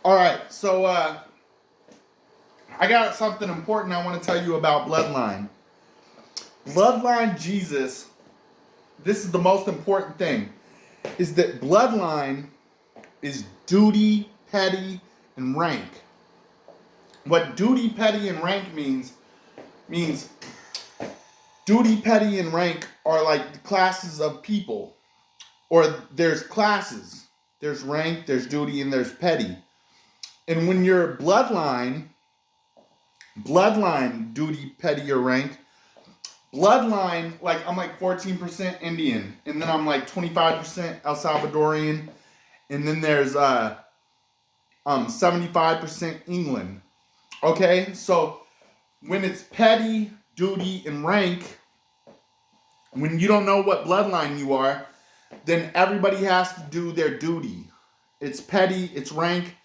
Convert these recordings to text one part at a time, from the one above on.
All right, so I got something important I want to tell you about Bloodline. Bloodline Jesus, this is the most important thing, is that Bloodline is duty, petty, and rank. What duty, petty, and rank means duty, petty, and rank are like the classes of people. Or there's classes. There's rank, there's duty, and there's petty. And when you're bloodline, duty, petty, or rank, bloodline, like I'm like 14% Indian, and then I'm like 25% El Salvadorian, and then there's 75% England. Okay, so when it's petty, duty, and rank, when you don't know what bloodline you are, then everybody has to do their duty. It's petty, it's rank.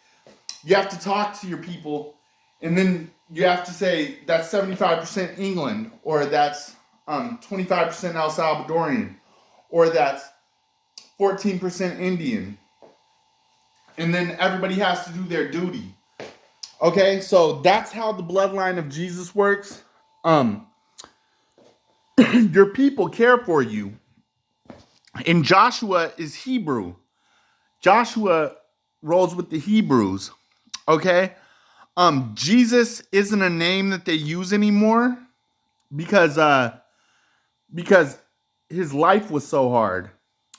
You have to talk to your people, and then you have to say that's 75% England, or that's 25% El Salvadorian, or that's 14% Indian. And then everybody has to do their duty. Okay, so that's how the bloodline of Jesus works. Your people care for you. And Joshua is Hebrew. Joshua rolls with the Hebrews. Okay? Jesus isn't a name that they use anymore because his life was so hard.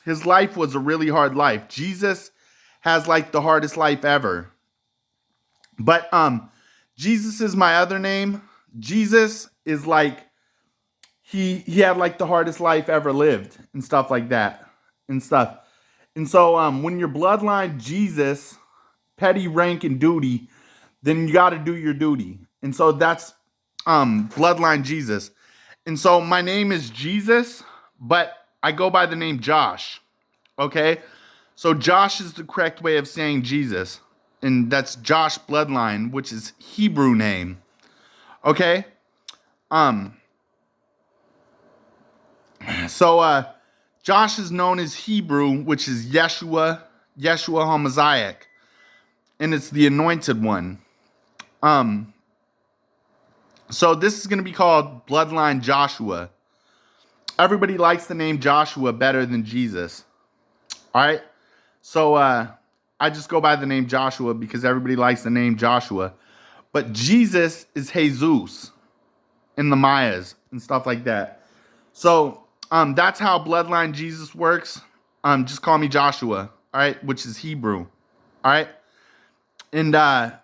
His life was a really hard life. Jesus has like the hardest life ever. But Jesus is my other name. Jesus is like he had like the hardest life ever lived and stuff like that and stuff. And so when your bloodline Jesus, petty, rank, and duty, then you got to do your duty. And so that's bloodline Jesus. And so my name is Jesus, but I go by the name Josh. Okay? So Josh is the correct way of saying Jesus. And that's Josh Bloodline, which is Hebrew name. Okay? So Josh is known as Hebrew, which is Yeshua HaMashiach. And it's the anointed one. So this is going to be called Bloodline Joshua. Everybody likes the name Joshua better than Jesus. All right? So I just go by the name Joshua because everybody likes the name Joshua. But Jesus is heyzues in the Mayas and stuff like that. So that's how Bloodline Jesus works. Just call me Joshua, all right? Which is Hebrew, all right? And I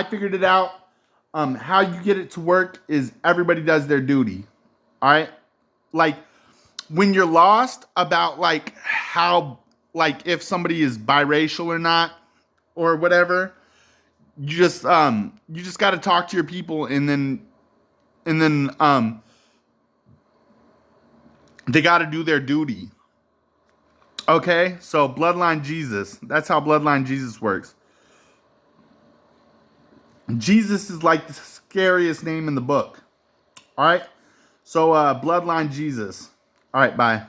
figured it out. How you get it to work is everybody does their duty, all right? Like when you're lost about like how, like if somebody is biracial or not or whatever, you just got to talk to your people and then they got to do their duty. Okay? So Bloodline Jesus, that's how Bloodline Jesus works. Jesus is like the scariest name in the book. All right? So Bloodline Jesus. All right, bye.